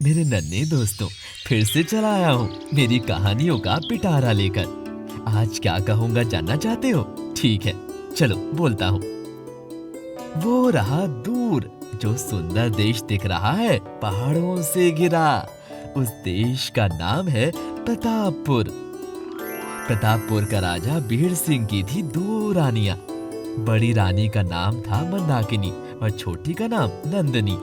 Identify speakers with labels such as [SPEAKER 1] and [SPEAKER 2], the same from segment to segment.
[SPEAKER 1] मेरे नन्हे दोस्तों, फिर से चला आया हूँ मेरी कहानियों का पिटारा लेकर। आज क्या कहूँगा जानना चाहते हो? ठीक है, चलो बोलता हूँ। वो रहा दूर जो सुंदर देश दिख रहा है, पहाड़ों से घिरा। उस देश का नाम है प्रतापपुर। प्रतापपुर का राजा बीर सिंह की थी 2 रानियां। बड़ी रानी का नाम था मंदाकिनी और छोटी का नाम नंदनी।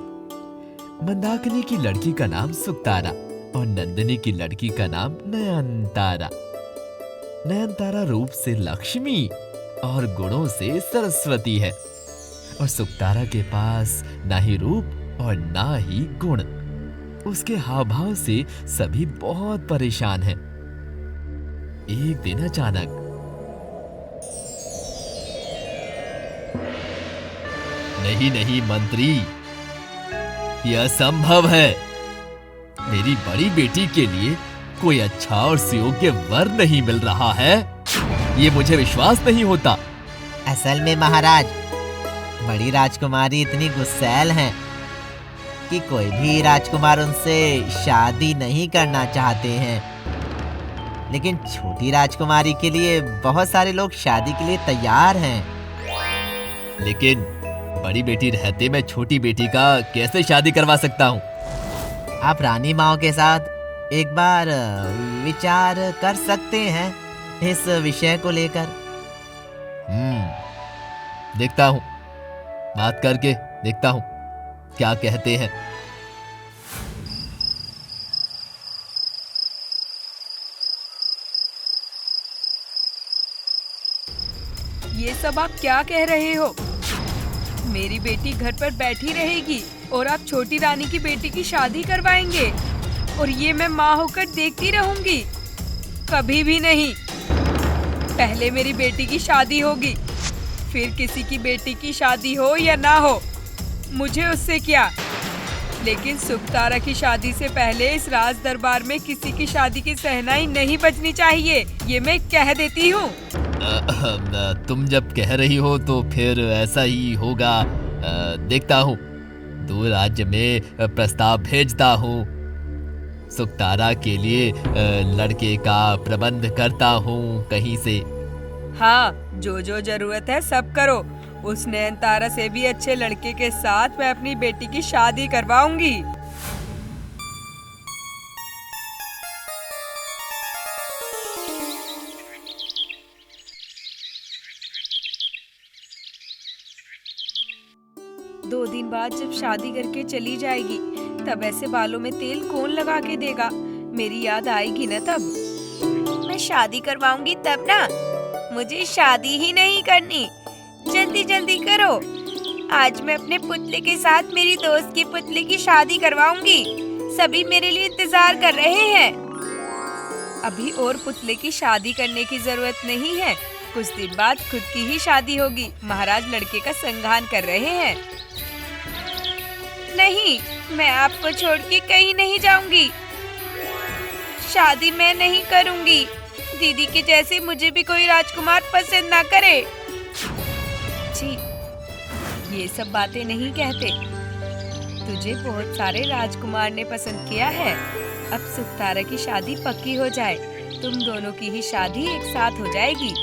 [SPEAKER 1] मंदाकिनी की लड़की का नाम सुकतारा और नंदनी की लड़की का नाम नयनतारा। नयनतारा रूप से लक्ष्मी और गुणों से सरस्वती है, और सुकतारा के पास ना ही रूप और ना ही गुण। उसके हाव भाव से सभी बहुत परेशान हैं। एक दिन अचानक नहीं मंत्री, यह असंभव है। मेरी बड़ी बेटी के लिए कोई अच्छा और सुयोग्य वर नहीं मिल रहा है। ये मुझे विश्वास नहीं होता।
[SPEAKER 2] असल में महाराज, बड़ी राजकुमारी इतनी गुस्सैल हैं कि कोई भी राजकुमार उनसे शादी नहीं करना चाहते हैं। लेकिन छोटी राजकुमारी के लिए बहुत सारे लोग शादी के लिए तैयार हैं।
[SPEAKER 1] लेकिन बड़ी बेटी रहते मैं छोटी बेटी का कैसे शादी करवा सकता हूँ?
[SPEAKER 2] आप रानी माओ के साथ एक बार विचार कर सकते हैं इस विषय को लेकर।
[SPEAKER 1] देखता हूँ, बात करके देखता हूँ क्या कहते हैं।
[SPEAKER 3] ये सब आप क्या कह रहे हो? मेरी बेटी घर पर बैठी रहेगी और आप छोटी रानी की बेटी की शादी करवाएंगे, और ये मैं माँ होकर देखती रहूंगी? कभी भी नहीं। पहले मेरी बेटी की शादी होगी, फिर किसी की बेटी की शादी हो या ना हो, मुझे उससे क्या। लेकिन सुकतारा की शादी से पहले इस राज दरबार में किसी की शादी की सहनाई नहीं बजनी चाहिए, ये मैं कह देती हूँ।
[SPEAKER 1] तुम जब कह रही हो तो फिर ऐसा ही होगा। देखता हूँ, दूर राज्य में प्रस्ताव भेजता हूँ। सुकतारा के लिए लड़के का प्रबंध करता हूँ कहीं से।
[SPEAKER 3] हाँ, जो जो जरूरत है सब करो। उस नयनतारा से भी अच्छे लड़के के साथ मैं अपनी बेटी की शादी करवाऊंगी। दो दिन बाद जब शादी करके चली जाएगी, तब ऐसे बालों में तेल कौन लगा के देगा? मेरी याद आएगी ना तब। मैं शादी करवाऊंगी तब ना। मुझे शादी ही नहीं करनी, जल्दी जल्दी करो। आज मैं अपने पुतले के साथ मेरी दोस्त की पुतले की शादी करवाऊंगी। सभी मेरे लिए इंतजार कर रहे हैं। अभी और पुतले की शादी करने की जरूरत नहीं है। कुछ दिन बाद खुद की ही शादी होगी। महाराज लड़के का संधान कर रहे हैं। नहीं, मैं आपको छोड़ के कहीं नहीं जाऊंगी। शादी मैं नहीं करूंगी। दीदी के जैसे मुझे भी कोई राजकुमार पसंद ना करे। जी, ये सब बातें नहीं कहते। तुझे बहुत सारे राजकुमार ने पसंद किया है। अब सुकतारा की शादी पक्की हो जाए, तुम दोनों की ही शादी एक साथ हो जाएगी।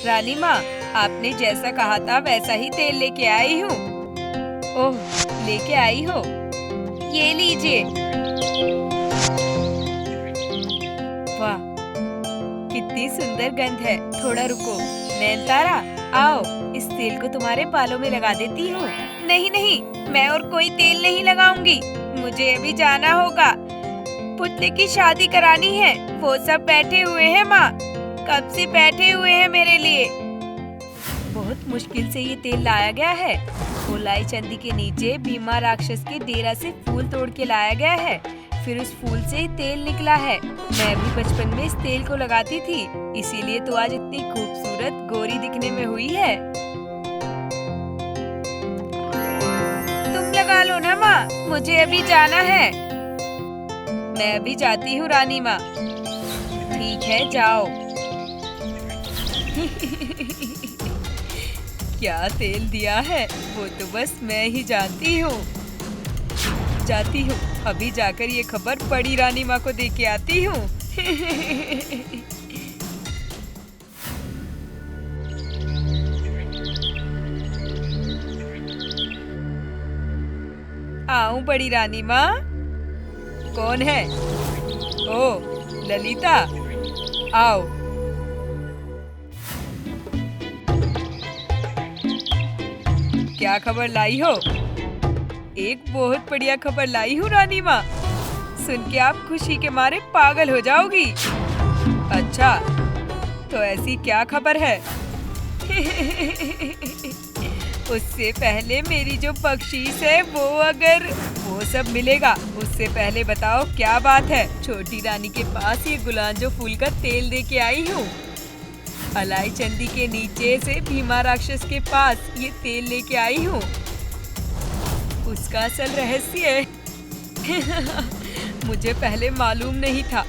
[SPEAKER 3] रानी माँ, आपने जैसा कहा था वैसा ही तेल लेके आई हूँ। ओह, लेके आई हो? ये लीजिए। वाह, कितनी सुंदर गंध है। थोड़ा रुको। नयनतारा, आओ, इस तेल को तुम्हारे बालों में लगा देती हूँ। नहीं नहीं, मैं और कोई तेल नहीं लगाऊंगी। मुझे अभी जाना होगा। पुतले की शादी करानी है। वो सब बैठे हुए हैं माँ, कब से बैठे हुए हैं मेरे लिए। बहुत मुश्किल से ये तेल लाया गया है। गोलाई चंदी के नीचे भीमा राक्षस के डेरा से फूल तोड़ के लाया गया है। फिर उस फूल से तेल निकला है। मैं भी बचपन में इस तेल को लगाती थी, इसीलिए तो आज इतनी खूबसूरत गोरी दिखने में हुई है। तुम लगा लो ना माँ, मुझे अभी जाना है। मैं अभी जाती हूँ रानी माँ। ठीक है, जाओ। क्या तेल दिया है वो तो बस मैं ही जानती हूँ। अब जाती हूँ, अभी जाकर ये खबर बड़ी रानी माँ को दे के आती हूँ। आऊं बड़ी रानी माँ? कौन है? ओ ललिता, आओ। क्या खबर लाई हो? एक बहुत बढ़िया खबर लाई हूँ रानी माँ, सुन के आप खुशी के मारे पागल हो जाओगी। अच्छा, तो ऐसी क्या खबर है? उससे पहले मेरी जो बख्शीश है वो सब मिलेगा। उससे पहले बताओ क्या बात है? छोटी रानी के पास ये गुलांजो फूल का तेल दे के आई हूँ। अलाई चंदी के नीचे से भीमा राक्षस के पास ये तेल लेके आई हूँ। उसका असल रहस्य मुझे पहले मालूम नहीं था,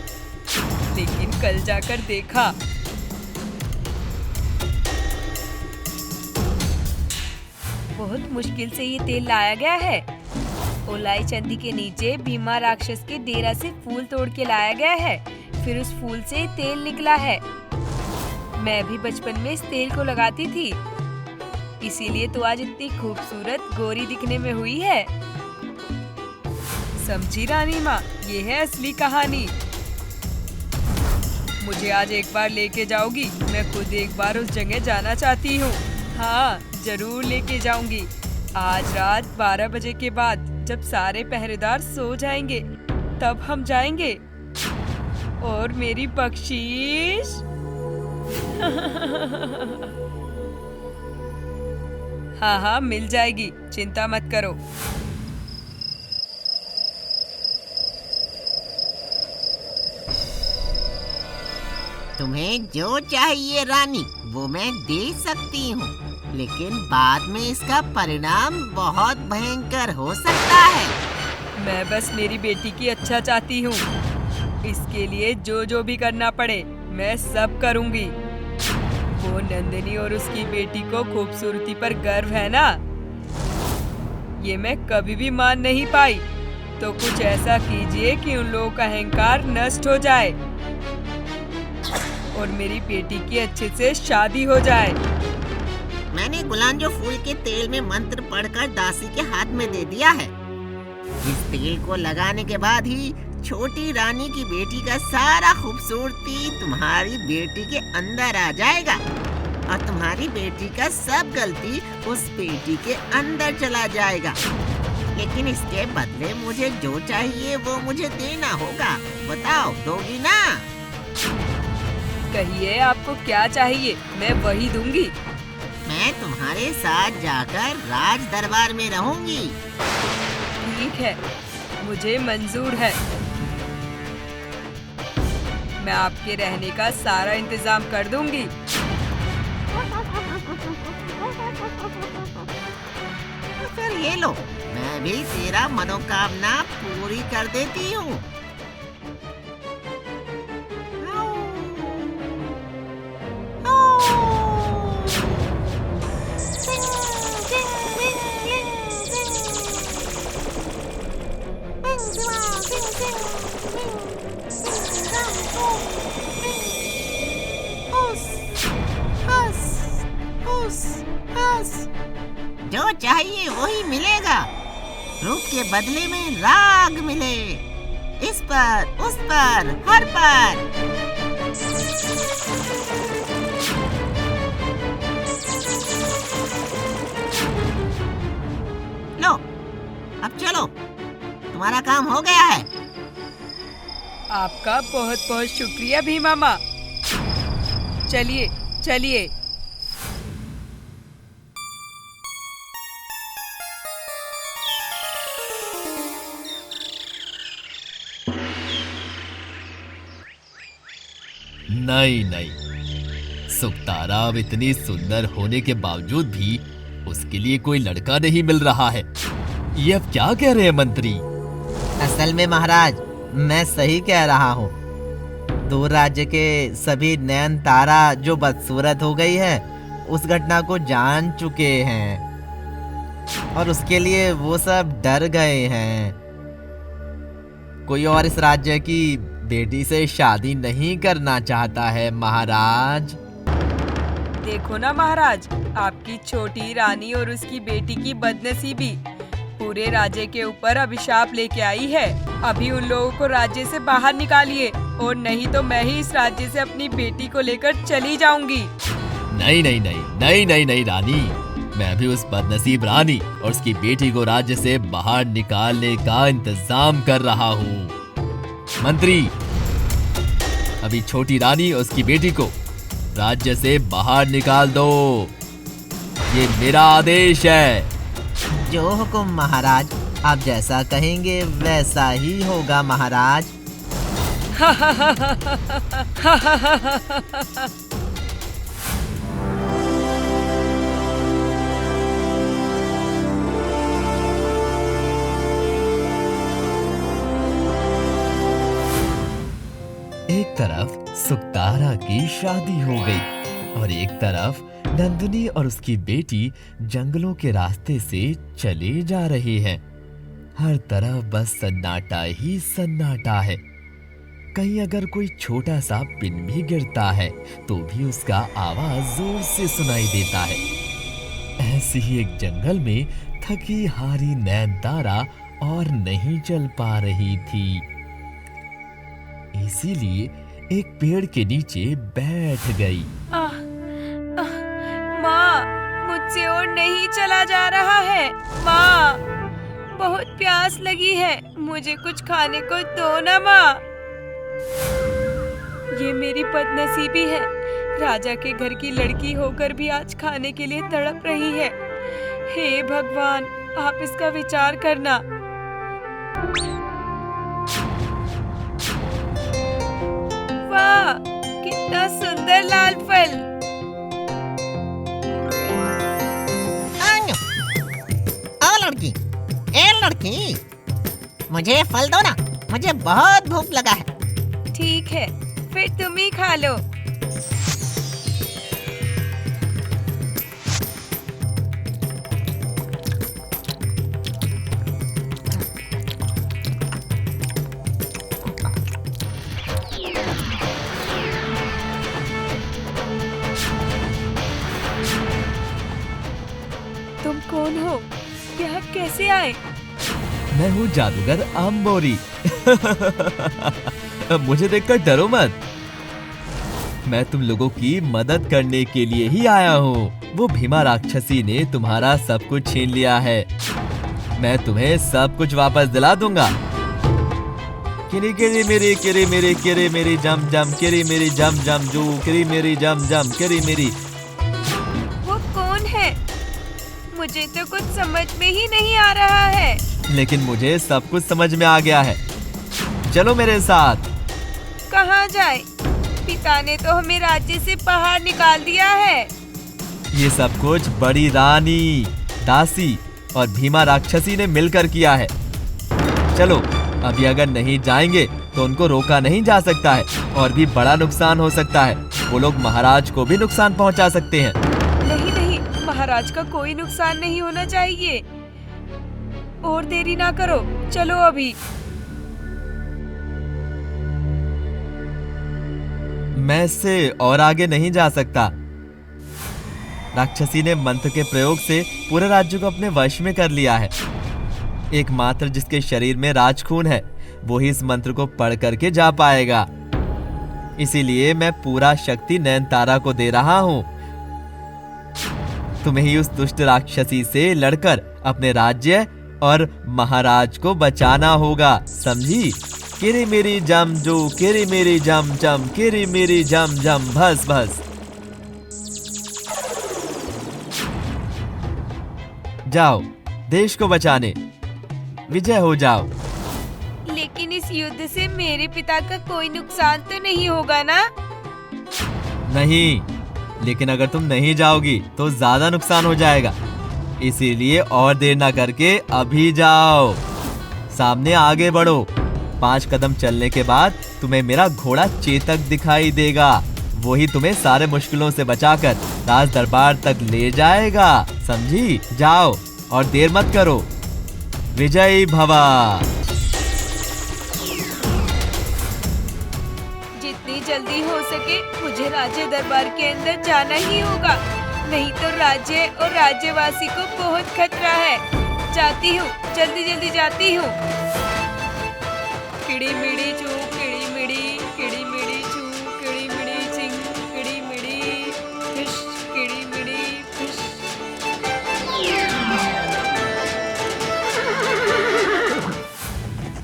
[SPEAKER 3] लेकिन कल जाकर देखा। बहुत मुश्किल से ये तेल लाया गया है। ओलाई चंदी के नीचे भीमा राक्षस के डेरा से फूल तोड़ के लाया गया है, फिर उस फूल से तेल निकला है। मैं भी बचपन में इस तेल को लगाती थी, इसीलिए तो आज इतनी खूबसूरत गोरी दिखने में हुई है। समझी रानी माँ, ये है असली कहानी। मुझे आज एक बार लेके जाओगी? मैं खुद एक बार उस जगह जाना चाहती हूँ। हाँ, जरूर लेके जाऊंगी। आज रात 12 बजे के बाद जब सारे पहरेदार सो जाएंगे तब हम जाएंगे। और मेरी बख्शीश हाँ, मिल जाएगी, चिंता मत करो।
[SPEAKER 2] तुम्हें जो चाहिए रानी वो मैं दे सकती हूँ, लेकिन बाद में इसका परिणाम बहुत भयंकर हो सकता है।
[SPEAKER 3] मैं बस मेरी बेटी की अच्छा चाहती हूँ। इसके लिए जो भी करना पड़े मैं सब करूँगी। वो नंदिनी और उसकी बेटी को खूबसूरती पर गर्व है ना, ये मैं कभी भी मान नहीं पाई। तो कुछ ऐसा कीजिए कि उन लोगों का अहंकार नष्ट हो जाए और मेरी बेटी की अच्छे से शादी हो जाए।
[SPEAKER 2] मैंने गुलांजो फूल के तेल में मंत्र पढ़कर दासी के हाथ में दे दिया है। इस तेल को लगाने के बाद ही छोटी रानी की बेटी का सारा खूबसूरती तुम्हारी बेटी के अंदर आ जाएगा और तुम्हारी बेटी का सब गलती उस बेटी के अंदर चला जाएगा। लेकिन इसके बदले मुझे जो चाहिए वो मुझे देना होगा। बताओ, दोगी ना?
[SPEAKER 3] कहिए आपको क्या चाहिए, मैं वही दूंगी।
[SPEAKER 2] मैं तुम्हारे साथ जाकर राज दरबार में रहूंगी।
[SPEAKER 3] ठीक है, मुझे मंजूर है। मैं आपके रहने का सारा इंतजाम कर दूंगी।
[SPEAKER 2] फिर ये लो, मैं भी तेरा मनोकामना पूरी कर देती हूँ। जो चाहिए वही मिलेगा। रूप के बदले में राग मिले, इस पर, उस पर, हर पर। लो, अब चलो, तुम्हारा काम हो गया है।
[SPEAKER 3] आपका बहुत बहुत शुक्रिया भीमा माँ। चलिए चलिए।
[SPEAKER 1] नहीं, सुकतारा अब इतनी सुंदर होने के बावजूद भी उसके लिए कोई लड़का नहीं मिल रहा है। ये अब क्या कह रहे हैं मंत्री?
[SPEAKER 2] असल में महाराज, मैं सही कह रहा हूँ। दूर राज्य के सभी नयन तारा जो बदसूरत हो गई है, उस घटना को जान चुके हैं और उसके लिए वो सब डर गए हैं। कोई और इस राज्य की बेटी से शादी नहीं करना चाहता है महाराज।
[SPEAKER 3] देखो ना महाराज, आपकी छोटी रानी और उसकी बेटी की बदनसीबी पूरे राज्य के ऊपर अभिशाप लेके आई है। अभी उन लोगों को राज्य से बाहर निकालिए, और नहीं तो मैं ही इस राज्य से अपनी बेटी को लेकर चली जाऊंगी।
[SPEAKER 1] नहीं नहीं नहीं नहीं नहीं नहीं रानी, मैं भी उस बदनसीब रानी और उसकी बेटी को राज्य से बाहर निकालने का इंतजाम कर रहा हूँ। मंत्री, अभी छोटी रानी और उसकी बेटी को राज्य से बाहर निकाल दो। ये मेरा आदेश है।
[SPEAKER 2] जो हुकुम महाराज, आप जैसा कहेंगे वैसा ही होगा महाराज।
[SPEAKER 1] एक तरफ सुकतारा की शादी हो गई और एक तरफ नंदिनी और उसकी बेटी जंगलों के रास्ते से चले जा रहे हैं। हर तरफ बस सन्नाटा ही सन्नाटा है। कहीं अगर कोई छोटा सा पिन भी गिरता है तो भी उसका आवाज जोर से सुनाई देता है। ऐसे ही एक जंगल में थकी हारी नैनतारा और नहीं चल पा रही थी, इसीलिए एक पेड़ के नीचे बैठ गई।
[SPEAKER 3] माँ, मुझसे और नहीं चला जा रहा है। माँ, बहुत प्यास लगी है, मुझे कुछ खाने को दो ना माँ। ये मेरी बदनसीबी है, राजा के घर की लड़की होकर भी आज खाने के लिए तड़प रही है। हे भगवान, आप इसका विचार करना। वाह, कितना सुंदर लाल फल।
[SPEAKER 2] लड़की, मुझे फल दो ना, मुझे बहुत भूख लगा है।
[SPEAKER 3] ठीक है, फिर तुम ही खा लो। तुम कौन हो? यहाँ कैसे आए?
[SPEAKER 1] मैं हूँ जादूगर आम्बोरी। मुझे देखकर डरो मत, मैं तुम लोगों की मदद करने के लिए ही आया हूँ। वो भीमा राक्षसी ने तुम्हारा सब कुछ छीन लिया है, मैं तुम्हें सब कुछ वापस दिला दूंगा। किरी किरी मेरी किरी मेरी किरी मेरी जम जम किरी मेरी जम जम जू किरी मेरी जम जम किरी मेरी।
[SPEAKER 3] वो कौन है? मुझे तो कुछ समझ में ही नहीं आ रहा है।
[SPEAKER 1] लेकिन मुझे सब कुछ समझ में आ गया है, चलो मेरे साथ।
[SPEAKER 3] कहाँ जाए? पिता ने तो हमें राज्य से बाहर निकाल दिया है।
[SPEAKER 1] ये सब कुछ बड़ी रानी, दासी और भीमा राक्षसी ने मिलकर किया है। चलो, अभी अगर नहीं जाएंगे तो उनको रोका नहीं जा सकता है और भी बड़ा नुकसान हो सकता है। वो लोग महाराज को भी नुकसान पहुंचा सकते हैं।
[SPEAKER 3] नहीं नहीं, महाराज का कोई नुकसान नहीं होना चाहिए। और देरी ना करो, चलो अभी।
[SPEAKER 1] मैं इससे और आगे नहीं जा सकता। राक्षसी ने मंत्र के प्रयोग से पूरे राज्य को अपने वश में कर लिया है। एकमात्र जिसके शरीर में राजखून है वो ही इस मंत्र को पढ़ करके जा पाएगा। इसीलिए मैं पूरा शक्ति नैनतारा को दे रहा हूँ। तुम्हें ही उस दुष्ट राक्षसी से लड़कर अपने राज्य और महाराज को बचाना होगा, समझी? किरी मेरी जम जो किरी मेरी जम जम किरी मेरी जम जम भस भस। जाओ, देश को बचाने विजय हो जाओ।
[SPEAKER 3] लेकिन इस युद्ध से मेरे पिता का कोई नुकसान तो नहीं होगा ना?
[SPEAKER 1] नहीं, लेकिन अगर तुम नहीं जाओगी तो ज्यादा नुकसान हो जाएगा। इसीलिए और देर ना करके अभी जाओ, सामने आगे बढ़ो। 5 कदम चलने के बाद तुम्हें मेरा घोड़ा चेतक दिखाई देगा। वही तुम्हें सारे मुश्किलों से बचाकर राज दरबार तक ले जाएगा, समझी? जाओ और देर मत करो। विजयी भवा।
[SPEAKER 3] जल्दी हो सके मुझे राज्य दरबार के अंदर जाना ही होगा, नहीं तो राज्य और राज्यवासी को बहुत खतरा है। जाती हूँ, जल्दी जल्दी जाती हूँ। किड़ी मिड़ी चू, किड़ी मिड़ी, किड़ी मिड़ी चू, किड़ी मिड़ी चिंग, किड़ी मिड़ी फिश, किड़ी मिड़ी फिश।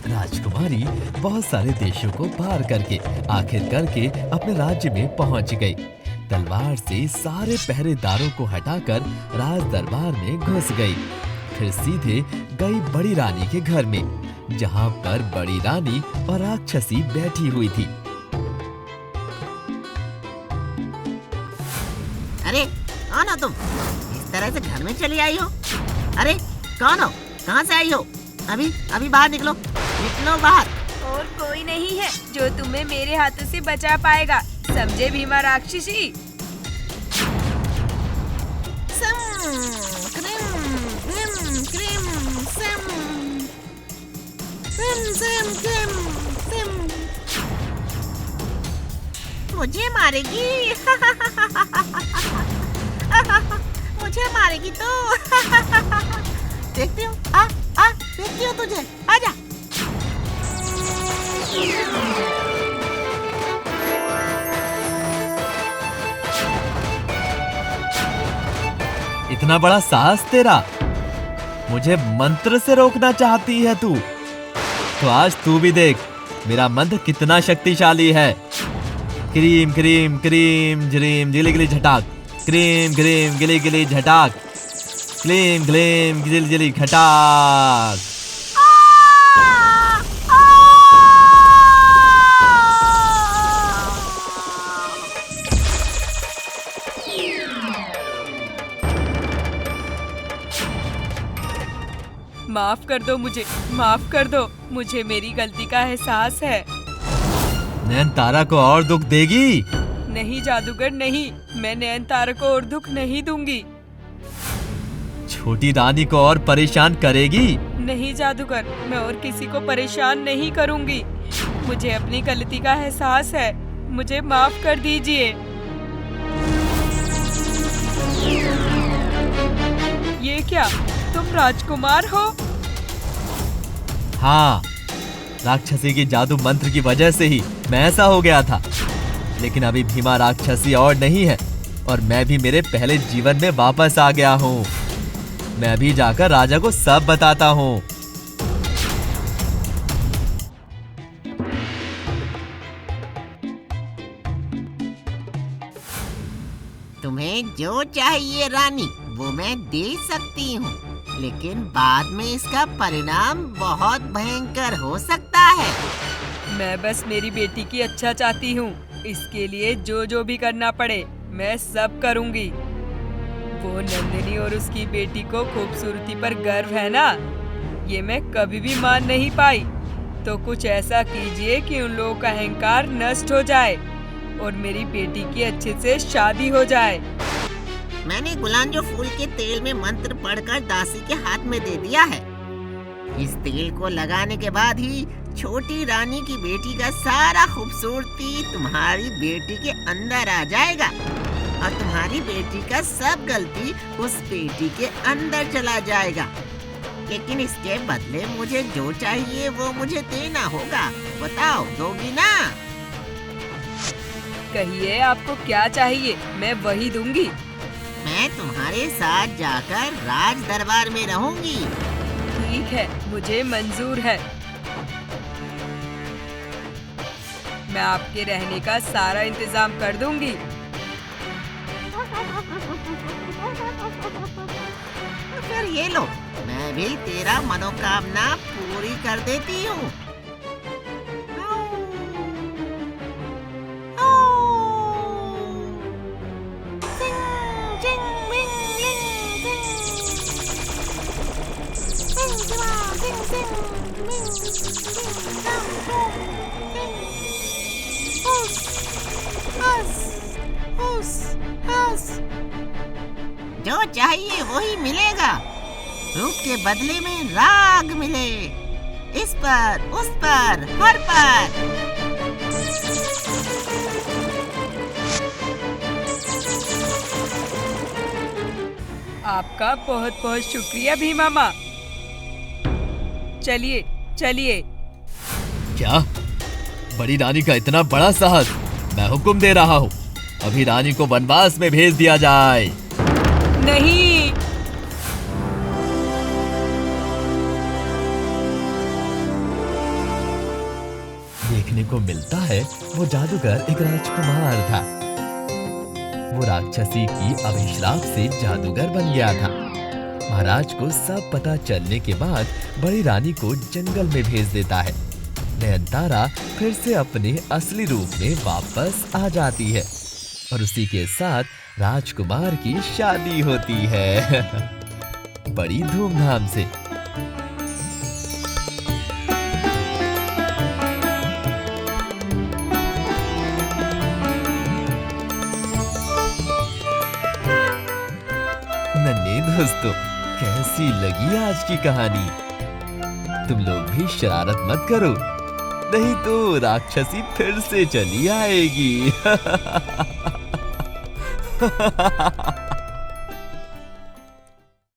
[SPEAKER 1] राजकुमारी बहुत सारे देशों को पार करके आखिर करके अपने राज्य में पहुंच गई। तलवार से सारे पहरेदारों को हटाकर राज दरबार में घुस गई। फिर सीधे गई बड़ी रानी के घर में, जहां पर बड़ी रानी और राक्षसी बैठी हुई थी।
[SPEAKER 2] अरे कौन हो तुम? इस तरह से घर में चली आई हो? अरे कौन हो? कहाँ से आई हो? अभी अभी बाहर निकलो, निकलो बाहर।
[SPEAKER 3] और कोई नहीं है जो तुम्हें मेरे हाथों से बचा पाएगा, समझे भीमा राक्षसी?
[SPEAKER 2] मुझे मारेगी मुझे मारेगी तो देखती हूँ। आ देखती हूँ तुझे, आजा।
[SPEAKER 1] इतना बड़ा साहस तेरा? मुझे मंत्र से रोकना चाहती है तू? तो आज तू भी देख मेरा मंत्र कितना शक्तिशाली है। क्रीम क्रीम क्रीम ज्रीम जिली गिली झटाक, क्रीम क्रीम गिली गिली झटाक, क्लीम क्लीम जिली जिली खटाक।
[SPEAKER 3] माफ कर दो मुझे, माफ कर दो, मुझे मेरी गलती का एहसास है।
[SPEAKER 1] नयनतारा को और दुख देगी?
[SPEAKER 3] नहीं जादूगर नहीं, मैं नयनतारा को और दुख नहीं दूंगी।
[SPEAKER 1] छोटी रानी को और परेशान करेगी?
[SPEAKER 3] नहीं जादूगर, मैं और किसी को परेशान नहीं करूंगी। मुझे अपनी गलती का एहसास है, मुझे माफ कर दीजिए। ये क्या, तुम राजकुमार हो?
[SPEAKER 1] हाँ, राक्षसी की जादू मंत्र की वजह से ही मैं ऐसा हो गया था। लेकिन अभी भीमा राक्षसी और नहीं है और मैं भी मेरे पहले जीवन में वापस आ गया हूँ। मैं अभी जाकर राजा को सब बताता हूँ।
[SPEAKER 2] तुम्हें जो चाहिए रानी वो मैं दे सकती हूँ, लेकिन बाद में इसका परिणाम बहुत भयंकर हो सकता है।
[SPEAKER 3] मैं बस मेरी बेटी की अच्छा चाहती हूँ, इसके लिए जो जो भी करना पड़े मैं सब करूँगी। वो नंदिनी और उसकी बेटी को खूबसूरती पर गर्व है ना, ये मैं कभी भी मान नहीं पाई। तो कुछ ऐसा कीजिए कि उन लोगों का अहंकार नष्ट हो जाए और मेरी बेटी की अच्छे से शादी हो जाए।
[SPEAKER 2] मैंने गुलांजो फूल के तेल में मंत्र पढ़कर दासी के हाथ में दे दिया है। इस तेल को लगाने के बाद ही छोटी रानी की बेटी का सारा खूबसूरती तुम्हारी बेटी के अंदर आ जाएगा और तुम्हारी बेटी का सब गलती उस बेटी के अंदर चला जाएगा। लेकिन इसके बदले मुझे जो चाहिए वो मुझे देना होगा। बताओ, दोगी ना?
[SPEAKER 3] कहिए आपको क्या चाहिए, मैं वही दूंगी।
[SPEAKER 2] मैं तुम्हारे साथ जाकर राज दरबार में रहूंगी।
[SPEAKER 3] ठीक है, मुझे मंजूर है। मैं आपके रहने का सारा इंतजाम कर दूंगी।
[SPEAKER 2] फिर ये लो, मैं भी तेरा मनोकामना पूरी कर देती हूँ। जो चाहिए वही मिलेगा। रूप के बदले में राग मिले, इस पर, उस पर, हर पर।
[SPEAKER 3] आपका बहुत बहुत शुक्रिया भी मामा। चलिए चलिए।
[SPEAKER 1] क्या? बड़ी रानी का इतना बड़ा साहस? मैं हुक्म दे रहा हूँ, अभी रानी को वनवास में भेज दिया जाए।
[SPEAKER 3] नहीं।
[SPEAKER 1] देखने को मिलता है वो जादूगर एक राजकुमार था। वो राक्षसी की अभिशाप से जादूगर बन गया था। महाराज को सब पता चलने के बाद बड़ी रानी को जंगल में भेज देता है। नयनतारा फिर से अपने असली रूप में वापस आ जाती है और उसी के साथ राजकुमार की शादी होती है बड़ी धूमधाम से। नन्हे दोस्तों, कैसी लगी आज की कहानी? तुम लोग भी शरारत मत करो, नहीं तो राक्षसी फिर से चली आएगी।